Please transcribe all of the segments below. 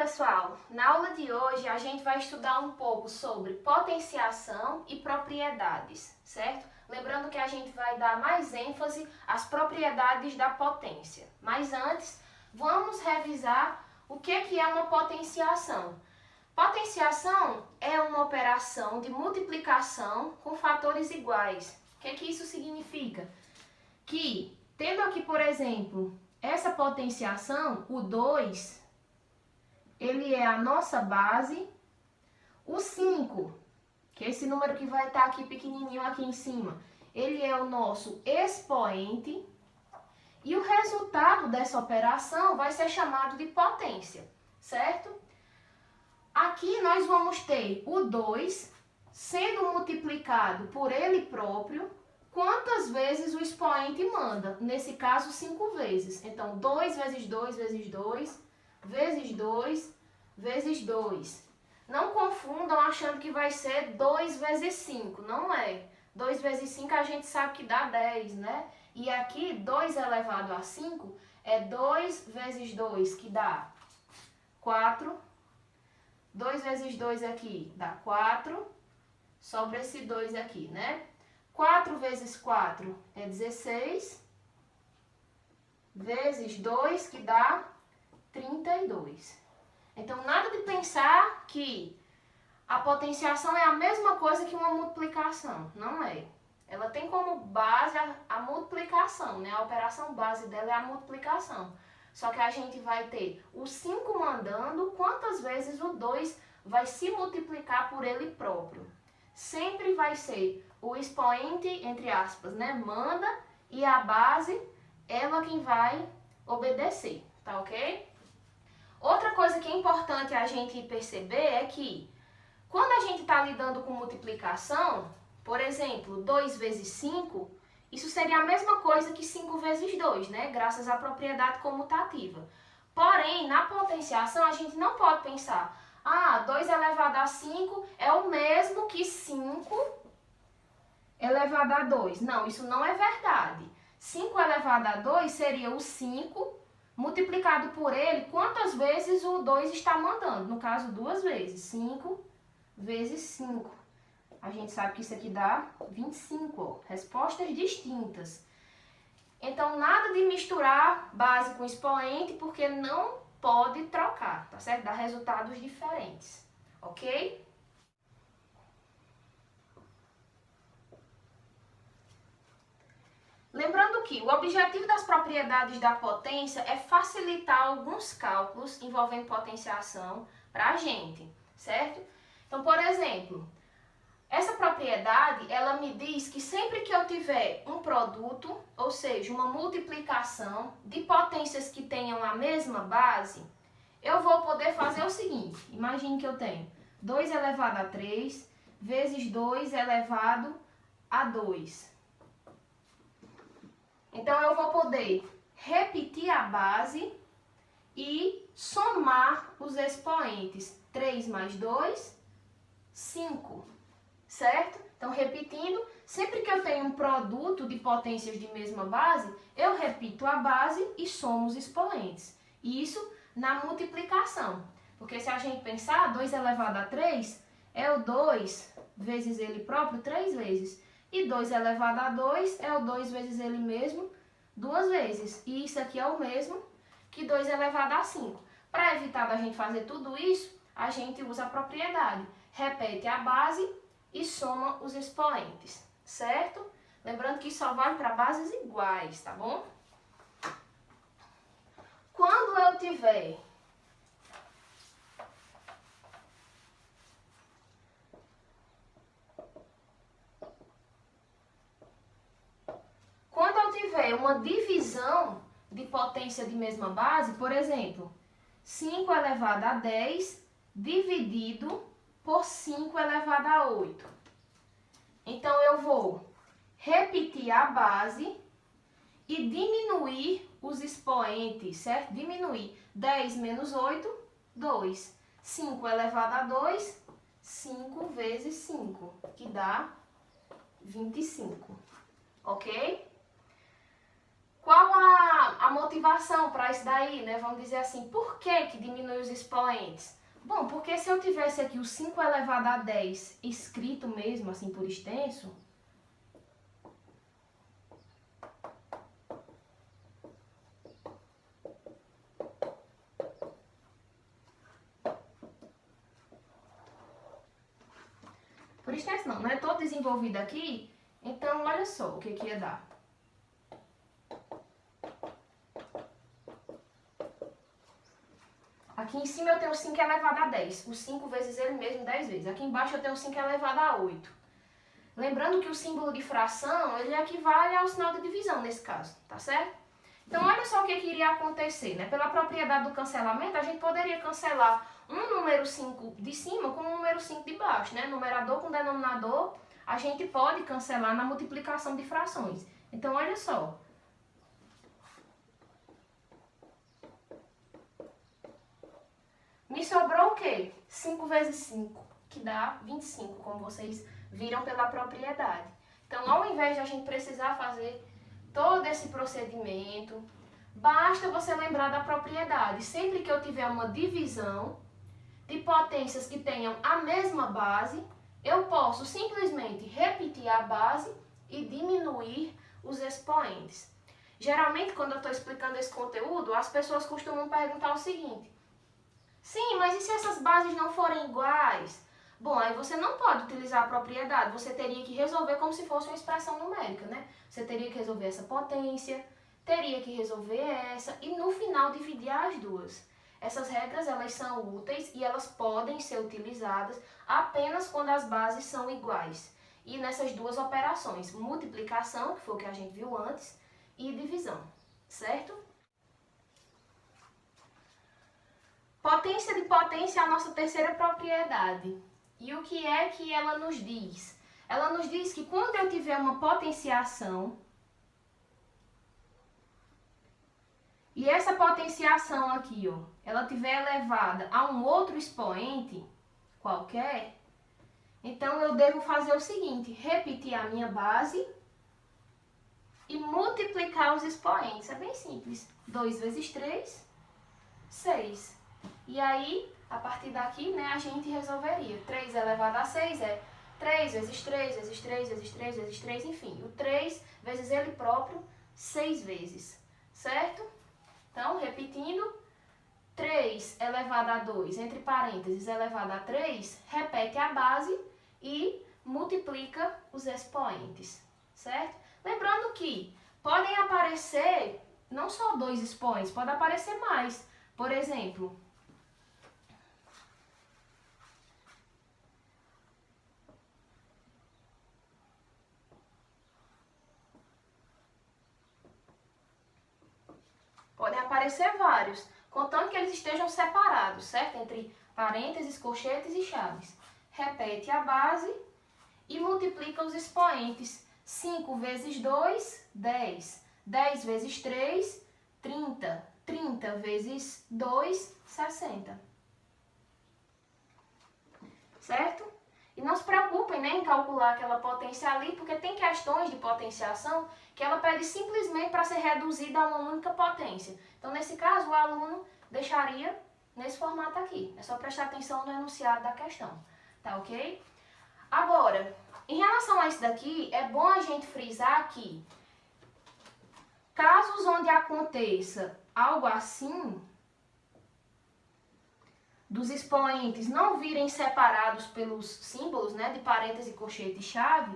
pessoal, na aula de hoje a gente vai estudar um pouco sobre potenciação e propriedades, certo? Lembrando que a gente vai dar mais ênfase às propriedades da potência. Mas antes, vamos revisar o que é uma potenciação. Potenciação é uma operação de multiplicação com fatores iguais. O que isso significa? Que, tendo aqui, por exemplo, essa potenciação, o 2, ele é a nossa base. O 5, que é esse número que vai estar aqui pequenininho aqui em cima, ele é o nosso expoente. E o resultado dessa operação vai ser chamado de potência, certo? Aqui nós vamos ter o 2 sendo multiplicado por ele próprio, quantas vezes o expoente manda. Nesse caso, 5 vezes. Então, 2 vezes 2 vezes 2, vezes 2, vezes 2. Não confundam achando que vai ser 2 vezes 5, não é. 2 vezes 5 a gente sabe que dá 10, né? E aqui, 2 elevado a 5 é 2 vezes 2, que dá 4. 2 vezes 2 aqui dá 4, sobra esse 2 aqui, né? 4 vezes 4 é 16, vezes 2, que dá 32. Então, nada de pensar que a potenciação é a mesma coisa que uma multiplicação. Não é. Ela tem como base a multiplicação, né? A operação base dela é a multiplicação. Só que a gente vai ter o 5 mandando quantas vezes o 2 vai se multiplicar por ele próprio. Sempre vai ser o expoente, entre aspas, né? Manda, e a base, ela quem vai obedecer, tá ok? Outra coisa que é importante a gente perceber é que quando a gente está lidando com multiplicação, por exemplo, 2 vezes 5, isso seria a mesma coisa que 5 vezes 2, né? Graças à propriedade comutativa. Porém, na potenciação, a gente não pode pensar, 2 elevado a 5 é o mesmo que 5 elevado a 2. Não, isso não é verdade. 5 elevado a 2 seria o 5 multiplicado por ele, quantas vezes o 2 está mandando. No caso, 2 vezes. 5 vezes 5. A gente sabe que isso aqui dá 25, ó. Respostas distintas. Então, nada de misturar base com expoente, porque não pode trocar, tá certo? Dá resultados diferentes, ok? Lembrando que o objetivo das propriedades da potência é facilitar alguns cálculos envolvendo potenciação para a gente, certo? Então, por exemplo, essa propriedade, ela me diz que sempre que eu tiver um produto, ou seja, uma multiplicação de potências que tenham a mesma base, eu vou poder fazer o seguinte. Imagine que eu tenho 2 elevado a 3 vezes 2 elevado a 2. Então, eu vou poder repetir a base e somar os expoentes. 3 mais 2, 5. Certo? Então, repetindo, sempre que eu tenho um produto de potências de mesma base, eu repito a base e somo os expoentes. Isso na multiplicação. Porque se a gente pensar, 2 elevado a 3 é o 2 vezes ele próprio 3 vezes. E 2 elevado a 2 é o 2 vezes ele mesmo 2 vezes. E isso aqui é o mesmo que 2 elevado a 5. Para evitar da gente fazer tudo isso, a gente usa a propriedade. Repete a base e soma os expoentes, certo? Lembrando que isso só vale para bases iguais, tá bom? Quando eu tiver uma divisão de potência de mesma base, por exemplo, 5 elevado a 10 dividido por 5 elevado a 8. Então, eu vou repetir a base e diminuir os expoentes, certo? Diminuir 10 menos 8, 2. 5 elevado a 2, 5 vezes 5, que dá 25. Ok? Qual a motivação para isso daí, né? Vamos dizer assim, por que diminui os expoentes? Bom, porque se eu tivesse aqui o 5 elevado a 10 escrito mesmo, assim, por extenso, por extenso não é todo desenvolvido aqui, então olha só o que ia dar. Aqui em cima eu tenho 5 elevado a 10, o 5 vezes ele mesmo 10 vezes. Aqui embaixo eu tenho 5 elevado a 8. Lembrando que o símbolo de fração, ele equivale ao sinal de divisão nesse caso, tá certo? Então olha só o que iria acontecer, né? Pela propriedade do cancelamento, a gente poderia cancelar um número 5 de cima com um número 5 de baixo, né? Numerador com denominador, a gente pode cancelar na multiplicação de frações. Então olha só. Me sobrou o quê? 5 vezes 5, que dá 25, como vocês viram pela propriedade. Então, ao invés de a gente precisar fazer todo esse procedimento, basta você lembrar da propriedade. Sempre que eu tiver uma divisão de potências que tenham a mesma base, eu posso simplesmente repetir a base e diminuir os expoentes. Geralmente, quando eu estou explicando esse conteúdo, as pessoas costumam perguntar o seguinte: sim, mas e se essas bases não forem iguais? Bom, aí você não pode utilizar a propriedade, você teria que resolver como se fosse uma expressão numérica, né? Você teria que resolver essa potência, teria que resolver essa e no final dividir as duas. Essas regras, elas são úteis e elas podem ser utilizadas apenas quando as bases são iguais. E nessas duas operações, multiplicação, que foi o que a gente viu antes, e divisão, certo? Potência de potência é a nossa terceira propriedade. E o que é que ela nos diz? Ela nos diz que quando eu tiver uma potenciação, e essa potenciação aqui, ó, ela tiver elevada a um outro expoente qualquer, então eu devo fazer o seguinte: repetir a minha base e multiplicar os expoentes. É bem simples. 2 vezes 3, 6. E aí, a partir daqui, né, a gente resolveria. 3 elevado a 6 é 3 vezes 3 vezes 3 vezes 3 vezes 3, enfim. O 3 vezes ele próprio, 6 vezes, certo? Então, repetindo, 3 elevado a 2, entre parênteses, elevado a 3, repete a base e multiplica os expoentes, certo? Lembrando que podem aparecer não só 2 expoentes, pode aparecer mais. Por exemplo, podem aparecer vários, contanto que eles estejam separados, certo? Entre parênteses, colchetes e chaves. Repete a base e multiplica os expoentes. 5 vezes 2, 10. 10 vezes 3, 30. 30 vezes 2, 60. Certo? E não se preocupem, né, em calcular aquela potência ali, porque tem questões de potenciação que ela pede simplesmente para ser reduzida a uma única potência. Então, nesse caso, o aluno deixaria nesse formato aqui. É só prestar atenção no enunciado da questão, tá ok? Agora, em relação a isso daqui, é bom a gente frisar que casos onde aconteça algo assim, dos expoentes não virem separados pelos símbolos, né, de parêntese, colchete e chave,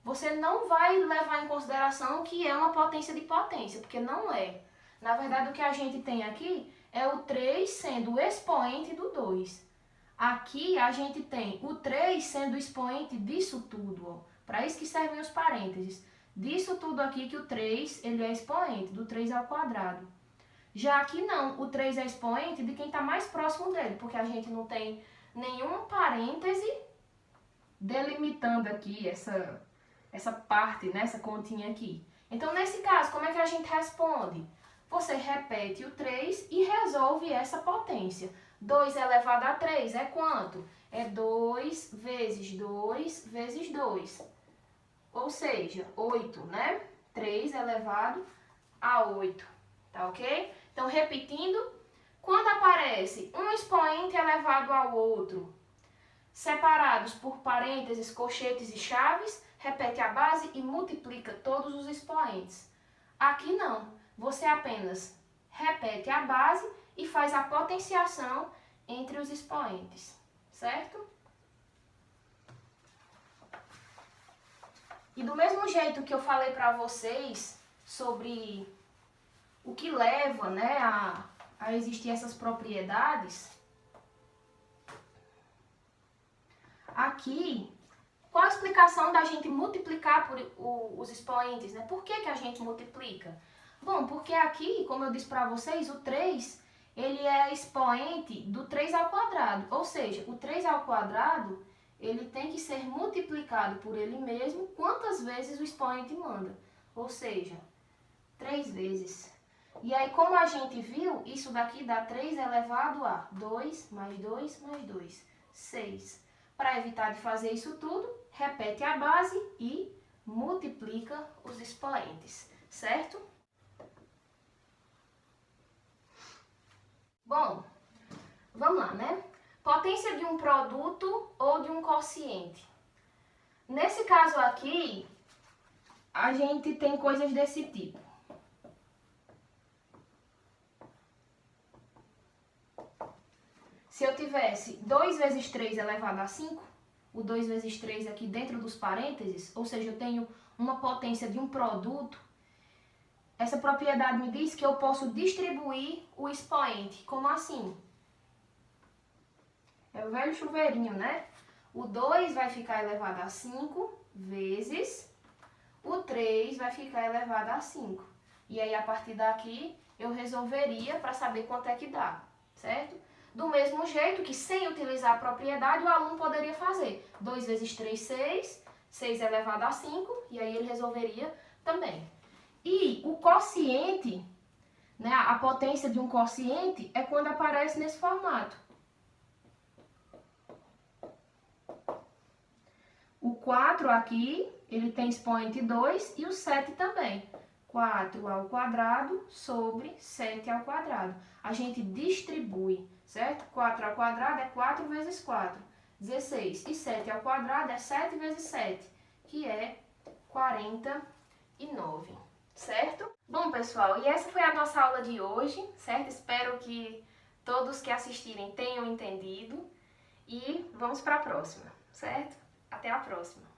você não vai levar em consideração que é uma potência de potência, porque não é. Na verdade, o que a gente tem aqui é o 3 sendo o expoente do 2. Aqui a gente tem o 3 sendo o expoente disso tudo, para isso que servem os parênteses. Disso tudo aqui que o 3 ele é expoente, do 3 ao quadrado. Já aqui não, o 3 é expoente de quem está mais próximo dele, porque a gente não tem nenhum parêntese delimitando aqui essa parte, né, essa continha aqui. Então, nesse caso, como é que a gente responde? Você repete o 3 e resolve essa potência. 2 elevado a 3 é quanto? É 2 vezes 2 vezes 2. Ou seja, 8, né? 3 elevado a 8, tá ok? Então, repetindo, quando aparece um expoente elevado ao outro, separados por parênteses, colchetes e chaves, repete a base e multiplica todos os expoentes. Aqui não, você apenas repete a base e faz a potenciação entre os expoentes, certo? E do mesmo jeito que eu falei para vocês sobre o que leva, né, a existir essas propriedades, aqui, qual a explicação da gente multiplicar por os expoentes, né? Por que a gente multiplica? Bom, porque aqui, como eu disse para vocês, o 3, ele é expoente do 3 ao quadrado. Ou seja, o 3 ao quadrado, ele tem que ser multiplicado por ele mesmo quantas vezes o expoente manda. Ou seja, 3 vezes. E aí, como a gente viu, isso daqui dá 3 elevado a 2 mais 2 mais 2, 6. Para evitar de fazer isso tudo, repete a base e multiplica os expoentes, certo? Bom, vamos lá, né? Potência de um produto ou de um quociente. Nesse caso aqui, a gente tem coisas desse tipo. Se eu tivesse 2 vezes 3 elevado a 5, o 2 vezes 3 aqui dentro dos parênteses, ou seja, eu tenho uma potência de um produto, essa propriedade me diz que eu posso distribuir o expoente. Como assim? É o velho chuveirinho, né? O 2 vai ficar elevado a 5 vezes o 3 vai ficar elevado a 5. E aí, a partir daqui, eu resolveria para saber quanto é que dá, certo? Do mesmo jeito que, sem utilizar a propriedade, o aluno poderia fazer 2 vezes 3, 6, 6 elevado a 5, e aí ele resolveria também. E o quociente, né, a potência de um quociente é quando aparece nesse formato. O 4 aqui, ele tem expoente 2 e o 7 também. 4 ao quadrado sobre 7 ao quadrado. A gente distribui, certo? 4 ao quadrado é 4 vezes 4, 16. E 7 ao quadrado é 7 vezes 7, que é 49, certo? Bom, pessoal, e essa foi a nossa aula de hoje, certo? Espero que todos que assistirem tenham entendido. E vamos para a próxima, certo? Até a próxima!